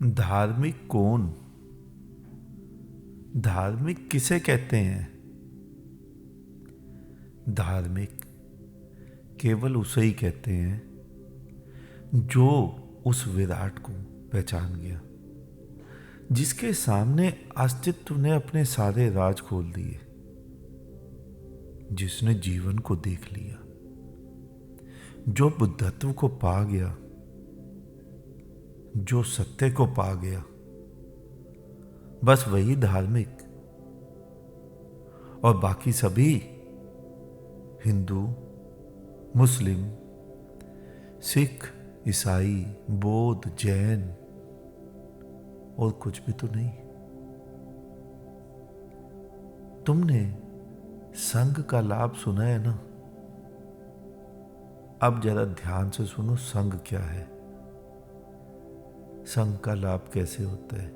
धार्मिक कौन? धार्मिक किसे कहते हैं? धार्मिक केवल उसे ही कहते हैं जो उस विराट को पहचान गया, जिसके सामने अस्तित्व ने अपने सारे राज खोल दिए, जिसने जीवन को देख लिया, जो बुद्धत्व को पा गया, जो सत्य को पा गया। बस वही धार्मिक, और बाकी सभी हिंदू, मुस्लिम, सिख, ईसाई, बौद्ध, जैन और कुछ भी तो नहीं। तुमने संघ का लाभ सुना है ना? अब जरा ध्यान से सुनो, संघ क्या है, संघ का लाभ कैसे होता है।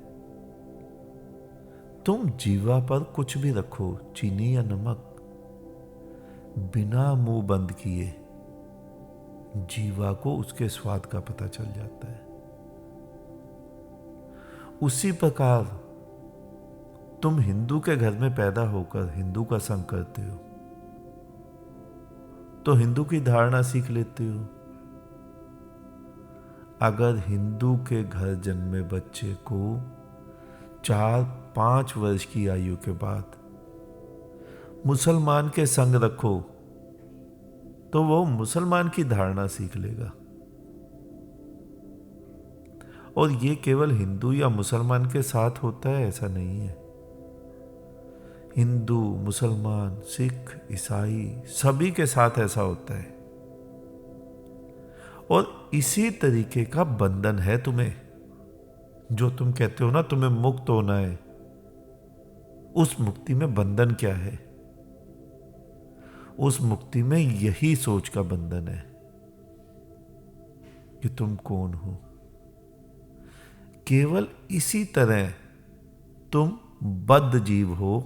तुम जीवा पर कुछ भी रखो, चीनी या नमक, बिना मुंह बंद किए जीवा को उसके स्वाद का पता चल जाता है। उसी प्रकार तुम हिंदू के घर में पैदा होकर हिंदू का संग करते हो तो हिंदू की धारणा सीख लेते हो। अगर हिंदू के घर जन्मे बच्चे को 4-5 वर्ष की आयु के बाद मुसलमान के संग रखो तो वो मुसलमान की धारणा सीख लेगा। और ये केवल हिंदू या मुसलमान के साथ होता है ऐसा नहीं है। हिंदू, मुसलमान, सिख, ईसाई सभी के साथ ऐसा होता है। और इसी तरीके का बंधन है तुम्हें, जो तुम कहते हो ना तुम्हें मुक्त होना है। उस मुक्ति में बंधन क्या है? उस मुक्ति में यही सोच का बंधन है कि तुम कौन हो। केवल इसी तरह तुम बद्ध जीव हो,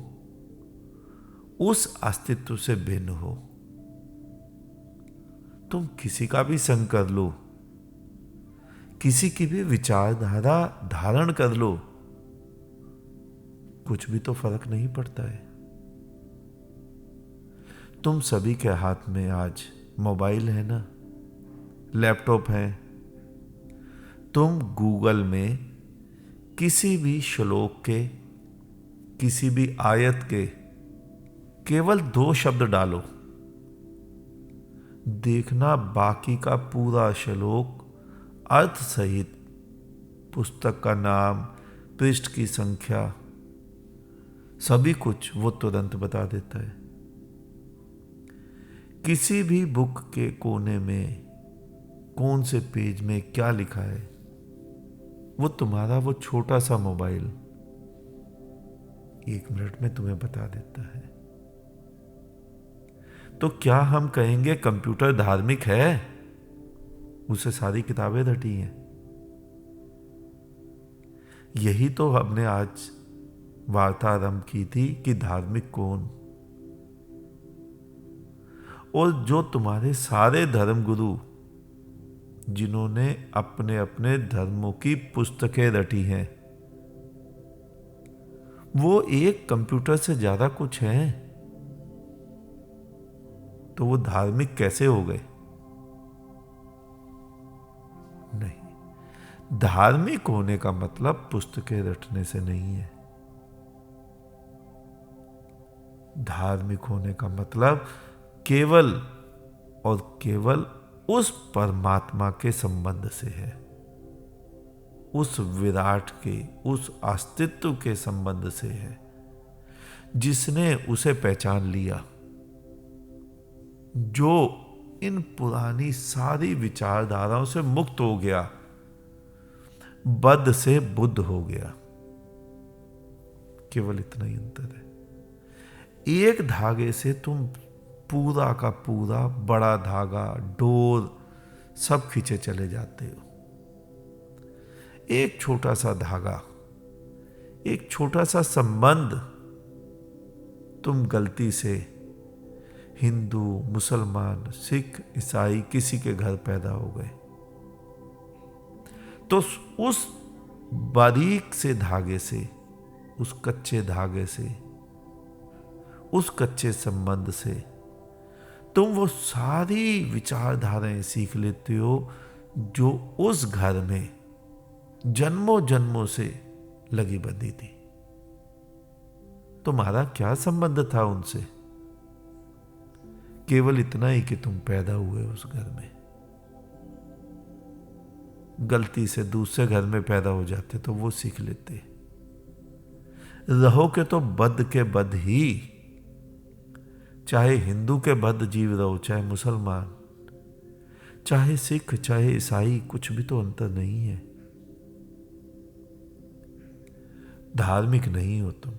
उस अस्तित्व से भिन्न हो। तुम किसी का भी संग कर लो, किसी की भी विचारधारा धारण कर लो, कुछ भी तो फर्क नहीं पड़ता है। तुम सभी के हाथ में आज मोबाइल है ना, लैपटॉप है। तुम गूगल में किसी भी श्लोक के, किसी भी आयत के केवल 2 शब्द डालो, देखना बाकी का पूरा श्लोक अर्थ सहित, पुस्तक का नाम, पृष्ठ की संख्या, सभी कुछ वो तुरंत बता देता है। किसी भी बुक के कोने में कौन से पेज में क्या लिखा है, वो तुम्हारा वो छोटा सा मोबाइल 1 मिनट में तुम्हें बता देता है। तो क्या हम कहेंगे कंप्यूटर धार्मिक है? उसे सारी किताबें रटी हैं। यही तो हमने आज वार्ता आरंभ की थी कि धार्मिक कौन। और जो तुम्हारे सारे धर्मगुरु, जिन्होंने अपने अपने धर्मों की पुस्तकें रटी हैं, वो एक कंप्यूटर से ज्यादा कुछ है, तो वो धार्मिक कैसे हो गए? नहीं, धार्मिक होने का मतलब पुस्तकें रटने से नहीं है। धार्मिक होने का मतलब केवल और केवल उस परमात्मा के संबंध से है, उस विराट के, उस अस्तित्व के संबंध से है, जिसने उसे पहचान लिया, जो इन पुरानी सारी विचारधाराओं से मुक्त हो गया, बद्ध से बुद्ध हो गया। केवल इतना ही अंतर है। एक धागे से तुम पूरा का पूरा बड़ा धागा, डोर सब खींचे चले जाते हो। एक छोटा सा धागा, एक छोटा सा संबंध, तुम गलती से हिंदू, मुसलमान, सिख, ईसाई किसी के घर पैदा हो गए, तो उस बारीक से धागे से, उस कच्चे धागे से, उस कच्चे संबंध से तुम वो सारी विचारधाराएं सीख लेते हो जो उस घर में जन्मों जन्मों से लगी बंधी थी। तुम्हारा क्या संबंध था उनसे? केवल इतना ही कि तुम पैदा हुए उस घर में। गलती से दूसरे घर में पैदा हो जाते तो वो सीख लेते। रहोगे तो बद के बद ही, चाहे हिंदू के बद जीव रहो, चाहे मुसलमान, चाहे सिख, चाहे ईसाई, कुछ भी तो अंतर नहीं है। धार्मिक नहीं हो तुम।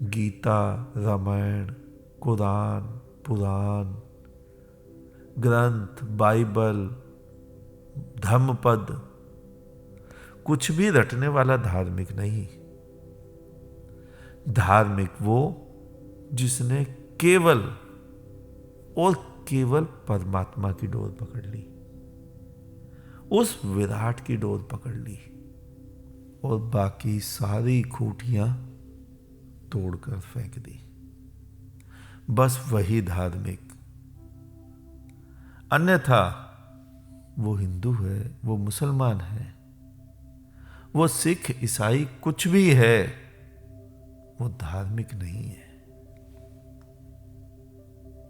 गीता, रामायण, कुरान, पुराण, ग्रंथ, बाइबल, धम्मपद, कुछ भी रटने वाला धार्मिक नहीं। धार्मिक वो जिसने केवल और केवल परमात्मा की डोर पकड़ ली, उस विराट की डोर पकड़ ली और बाकी सारी खूंटियां तोड़कर फेंक दी। बस वही धार्मिक। अन्यथा वो हिंदू है, वो मुसलमान है, वो सिख, ईसाई, कुछ भी है, वो धार्मिक नहीं है।